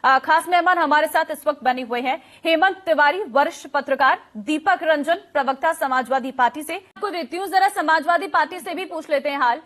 खास मेहमान हमारे साथ इस वक्त बने हुए हैं हेमंत तिवारी, वरिष्ठ पत्रकार, दीपक रंजन, प्रवक्ता समाजवादी पार्टी से। आपको देती हूँ, जरा समाजवादी पार्टी से भी पूछ लेते हैं हाल।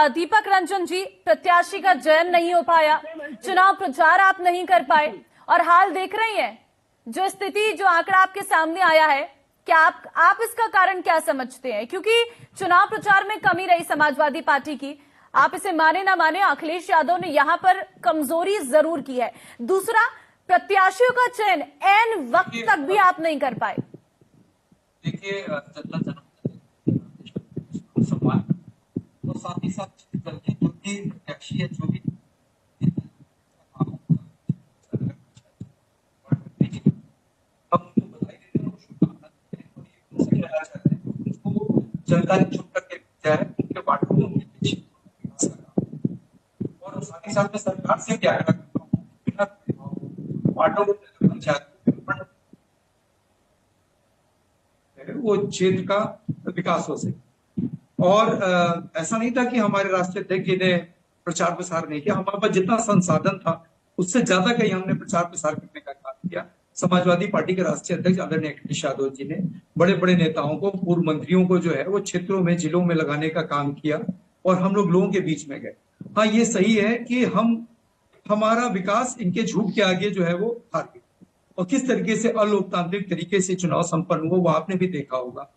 दीपक रंजन जी, प्रत्याशी का चयन नहीं हो पाया, चुनाव प्रचार आप नहीं कर पाए और हाल देख रही हैं जो स्थिति, जो आंकड़ा आपके सामने आया है, क्या आप इसका कारण क्या समझते हैं? क्योंकि चुनाव प्रचार में कमी रही समाजवादी पार्टी की, आप इसे माने ना माने, अखिलेश यादव ने यहां पर कमजोरी जरूर की है। दूसरा, प्रत्याशियों का चयन एन वक्त तक भी आप नहीं कर पाए। देखिए, जनता जनार्दन सम्मान और साथ ही साथ गलती जो भी प्रत्याशी है, जो भी जनता ने चुप करके दिया है, उनके बाटों को उनके पीछे और साथ ही साथ में सरकार से क्या बिना बाटों वो क्षेत्र का विकास हो सके। और ऐसा नहीं था कि हमारे राष्ट्रीय अध्यक्ष जी ने प्रचार प्रसार नहीं किया, हमारे पास जितना संसाधन था उससे ज्यादा कहीं हमने प्रचार प्रसार करने का काम किया। समाजवादी पार्टी के राष्ट्रीय अध्यक्ष आदरणीय अखिलेश यादव जी ने बड़े बड़े नेताओं को, पूर्व मंत्रियों को जो है वो क्षेत्रों में, जिलों में लगाने का काम किया और हम लोग लोगों के बीच में गए। हाँ, ये सही है कि हमारा विकास इनके झूठ के आगे जो है वो हार गया। और किस तरीके से अलोकतांत्रिक तरीके से चुनाव संपन्न हुआ वो आपने भी देखा होगा।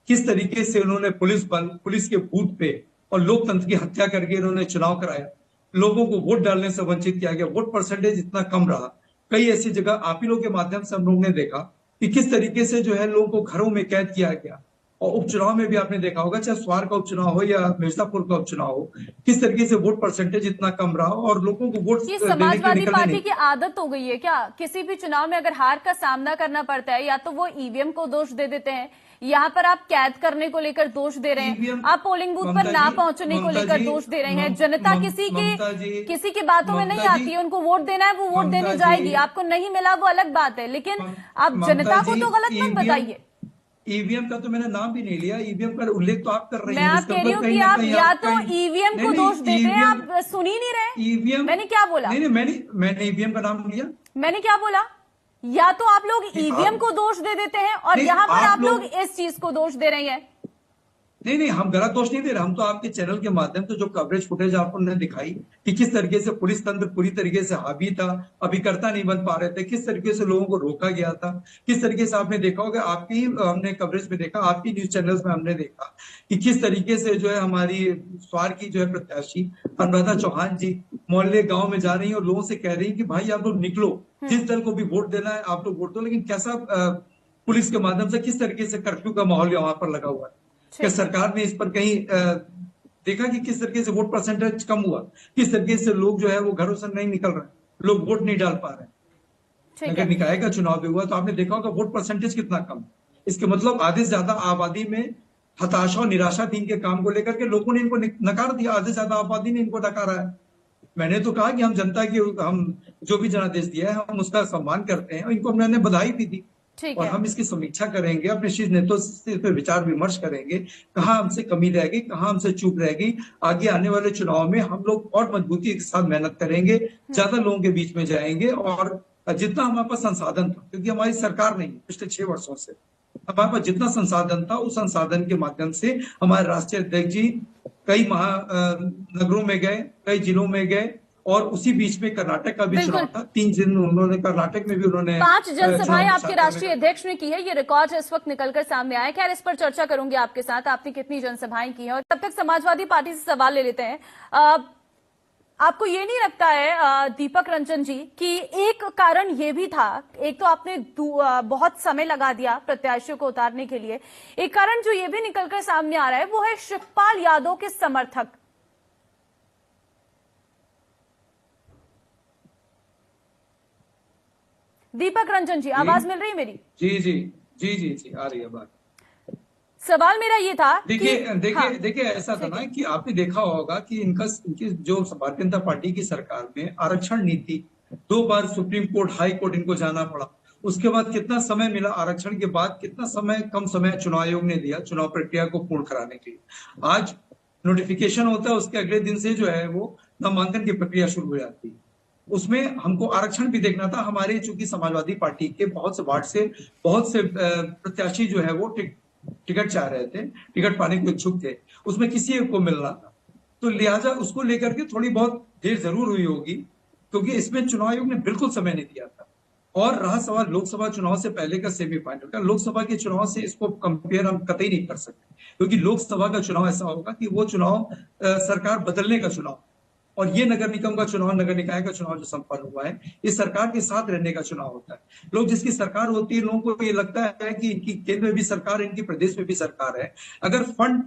किस तरीके से उन्होंने पुलिस बल, पुलिस के बूथ पे और लोकतंत्र की हत्या करके इन्होंने चुनाव कराया। लोगों को वोट डालने से वंचित किया गया, वोट परसेंटेज इतना कम रहा। कई ऐसी जगह आप ही लोग के माध्यम से हम लोग ने देखा कि किस तरीके से जो है लोगों को घरों में कैद किया गया। और उपचुनाव में भी आपने देखा होगा, चाहे स्वार का उपचुनाव हो या मिर्जापुर का उपचुनाव हो, किस तरीके से वोट परसेंटेज इतना कम रहा और लोगों को वोट समाजवादी पार्टी की आदत हो गई है क्या? किसी भी चुनाव में अगर हार का सामना करना पड़ता है, या तो वो ईवीएम को दोष दे देते हैं, यहाँ पर आप कैद करने को लेकर दोष दे रहे हैं, आप पोलिंग बूथ पर ना पहुंचने को लेकर दोष दे रहे हैं। जनता किसी की बातों में नहीं आती है, उनको वोट देना है वो वोट देने जाएगी, आपको नहीं मिला वो अलग बात है, लेकिन आप जनता को तो गलत मत बताइए। ईवीएम का तो मैंने नाम भी नहीं लिया, ईवीएम का उल्लेख तो आप कर रही हैं। मैं आप कह रही हूँ कि आप या तो ईवीएम को दोष देते हैं, आप सुन ही नहीं रहे। ईवीएम, मैंने क्या बोला? नहीं, मैंने ईवीएम का नाम लिया। मैंने क्या बोला? या तो आप लोग ईवीएम को दोष दे देते हैं और यहाँ पर आप लोग इस चीज को दोष दे रहे हैं। नहीं, हम गलत दोष नहीं दे रहे। हम तो आपके चैनल के माध्यम से जो कवरेज फुटेज आपने दिखाई कि किस तरीके से पुलिस तंत्र पूरी तरीके से हावी था, अभिकर्ता नहीं बन पा रहे थे, किस तरीके से लोगों को रोका गया था, किस तरीके से आपने देखा होगा, आपकी हमने कवरेज में देखा, आपकी न्यूज चैनल्स में हमने देखा कि किस तरीके से जो है हमारी स्वार की जो है प्रत्याशी अनुराधा चौहान जी मोहल्ले गाँव में जा रही है और लोगों से कह रही है कि भाई आप लोग निकलो, जिस दल को भी वोट देना है आप लोग वोट दो। लेकिन कैसा पुलिस के माध्यम से किस तरीके से कर्फ्यू का माहौल वहां पर लगा हुआ है। क्या सरकार ने इस पर कहीं देखा कि किस तरीके से वोट परसेंटेज कम हुआ, किस तरीके से लोग जो है वो घरों से नहीं निकल रहे, लोग वोट नहीं डाल पा रहे। अगर निकाय का चुनाव भी हुआ तो आपने देखा होगा वोट परसेंटेज कितना कम। इसके मतलब आधे से ज्यादा आबादी में हताशा और निराशा थी इनके काम को लेकर के, लोगों ने इनको नकार दिया, आधे से ज्यादा आबादी ने इनको नकारा है। मैंने तो कहा कि हम जनता की, हम जो भी जनादेश दिया है हम उसका सम्मान करते हैं और इनको मैंने बधाई भी दी और हम इसकी समीक्षा करेंगे, अपने शीर्ष नेतृत्व से इस पर विचार विमर्श करेंगे, कहाँ हमसे कमी रहेगी, कहाँ हमसे चूक रहेगी। आगे आने वाले चुनाव में हम लोग और मजबूती के साथ मेहनत करेंगे, ज्यादा लोगों के बीच में जाएंगे और जितना हमारे पास संसाधन था, क्योंकि हमारी सरकार नहीं पिछले 6 वर्षों से, हमारे पास जितना संसाधन था उस संसाधन के माध्यम से हमारे राष्ट्रीय अध्यक्ष जी कई महानगरों में गए, कई जिलों में गए और उसी बीच में कर्नाटक का भी चुनाव था। 3 दिन उन्होंने कर्नाटक में भी उन्होंने 5 जनसभाएं आपके राष्ट्रीय अध्यक्ष ने की है, ये रिकॉर्ड इस वक्त निकलकर सामने आया। खैर, इस पर चर्चा करूंगी आपके साथ, आपने कितनी जनसभाएं की हैं। और तब तक समाजवादी पार्टी से सवाल ले लेते हैं। आपको ये नहीं लगता है दीपक रंजन जी कि एक कारण ये भी था, एक तो आपने बहुत समय लगा दिया प्रत्याशियों को उतारने के लिए, एक कारण जो ये भी निकलकर सामने आ रहा है वो है शिवपाल यादव के समर्थक। दीपक रंजन जी, आवाज मिल रही है मेरी? जी आ रही है बात। सवाल मेरा ये था, देखिए ऐसा था ना कि आपने देखा होगा कि इनकी जो भारतीय जनता पार्टी की सरकार में आरक्षण नीति 2 बार सुप्रीम कोर्ट, हाई कोर्ट इनको जाना पड़ा। उसके बाद कितना समय मिला, आरक्षण के बाद कितना समय, कम समय चुनाव आयोग ने दिया चुनाव प्रक्रिया को पूर्ण कराने के लिए। आज नोटिफिकेशन होता है, उसके अगले दिन से जो है वो नामांकन की प्रक्रिया शुरू हो जाती है। उसमें हमको आरक्षण भी देखना था। हमारे चूंकि समाजवादी पार्टी के बहुत से वार्ड से बहुत से प्रत्याशी जो है वो टिकट चाह रहे थे, टिकट पाने के इच्छुक थे, उसमें किसी एक को मिलना था। तो लिहाजा उसको लेकर के थोड़ी बहुत देर जरूर हुई होगी, क्योंकि इसमें चुनाव आयोग ने बिल्कुल समय नहीं दिया था। और रहा सवाल लोकसभा चुनाव से पहले का सेमीफाइनल का, लोकसभा के चुनाव से इसको कंपेयर हम कतई नहीं कर सकते, क्योंकि लोकसभा का चुनाव ऐसा होगा कि वो चुनाव सरकार बदलने का चुनाव, और ये नगर निगम का चुनाव, नगर निकाय का चुनाव जो संपन्न हुआ है, ये सरकार के साथ रहने का चुनाव होता है। लोग जिसकी सरकार होती है, लोगों को ये लगता है कि इनकी केंद्र में भी सरकार है, इनकी प्रदेश में भी सरकार है। अगर फंड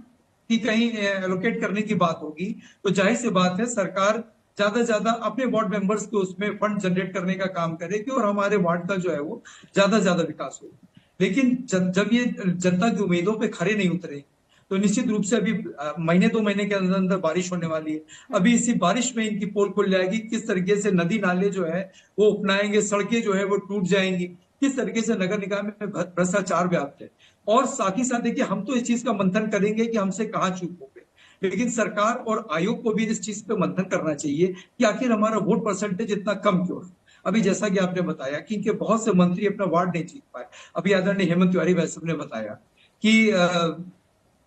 की कहीं एलोकेट करने की बात होगी तो जाहिर सी बात है सरकार ज्यादा से ज्यादा अपने वार्ड मेंबर्स को उसमें फंड जनरेट करने का काम करेगी और हमारे वार्ड का जो है वो ज्यादा से ज्यादा विकास होगा। लेकिन जब ये जनता की उम्मीदों पे खरे नहीं उतरे, तो निश्चित रूप से अभी महीने 2 महीने के अंदर अंदर बारिश होने वाली है। अभी इसी बारिश में इनकी पोल खुल जाएगी, किस तरीके से नदी नाले जो है वो अपनाएंगे, सड़कें जो है वो टूट जाएंगी, किस तरीके से नगर निगम में भ्रष्टाचार व्याप्त है। और साथ ही साथ देखिए, हम तो इस चीज का मंथन करेंगे कि हमसे कहाँ चूक हो गए, लेकिन सरकार और आयोग को भी इस चीज पे मंथन करना चाहिए कि आखिर हमारा वोट परसेंटेज इतना कम क्यों है। अभी जैसा कि आपने बताया कि इनके बहुत से मंत्री अपना वार्ड नहीं जीत पाए। अभी आदरणीय हेमंत तिवारी वैश्य ने बताया कि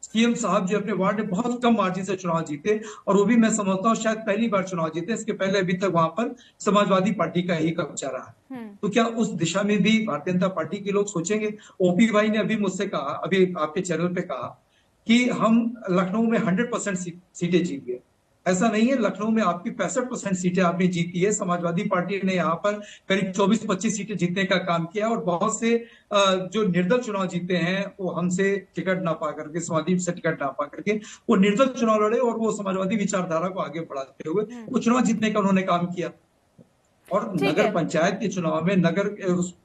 सीएम साहब जो अपने वार्ड में बहुत कम मार्जिन से चुनाव जीते, और वो भी मैं समझता हूँ शायद पहली बार चुनाव जीते। इसके पहले अभी तक वहां पर समाजवादी पार्टी का ही कब्जा रहा है। तो क्या उस दिशा में भी भारतीय जनता पार्टी के लोग सोचेंगे? ओपी भाई ने अभी मुझसे कहा, अभी आपके चैनल पे कहा कि हम लखनऊ में 100% सीटें जीत गए। ऐसा नहीं है, लखनऊ में आपकी 65% सीटें आपने जीती है। समाजवादी पार्टी ने यहाँ पर करीब 24-25 सीटें जीतने का काम किया, और बहुत से जो निर्दल चुनाव जीते हैं वो हमसे टिकट ना पा करके, समाजवादी से टिकट ना पा करके वो निर्दल चुनाव लड़े, और वो समाजवादी विचारधारा को आगे बढ़ाते हुए वो चुनाव जीतने का उन्होंने काम किया। और ठीक नगर है। पंचायत के चुनाव में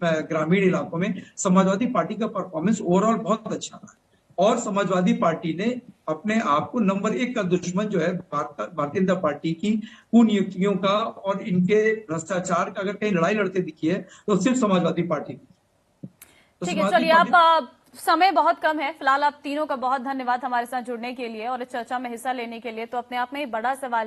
ग्रामीण इलाकों में समाजवादी पार्टी का परफॉर्मेंस ओवरऑल बहुत अच्छा रहा, और समाजवादी पार्टी ने अपने आप को नंबर 1 का दुश्मन जो है भारतीय जनता पार्टी की कुनियुक्तियों का और इनके भ्रष्टाचार का अगर कहीं लड़ाई लड़ते दिखी है तो सिर्फ समाजवादी पार्टी की। तो ठीक है, समाजवादी चलिए पार्टी आप समय बहुत कम है फिलहाल। आप तीनों का बहुत धन्यवाद हमारे साथ जुड़ने के लिए और इस चर्चा में हिस्सा लेने के लिए। तो अपने आप में बड़ा सवाल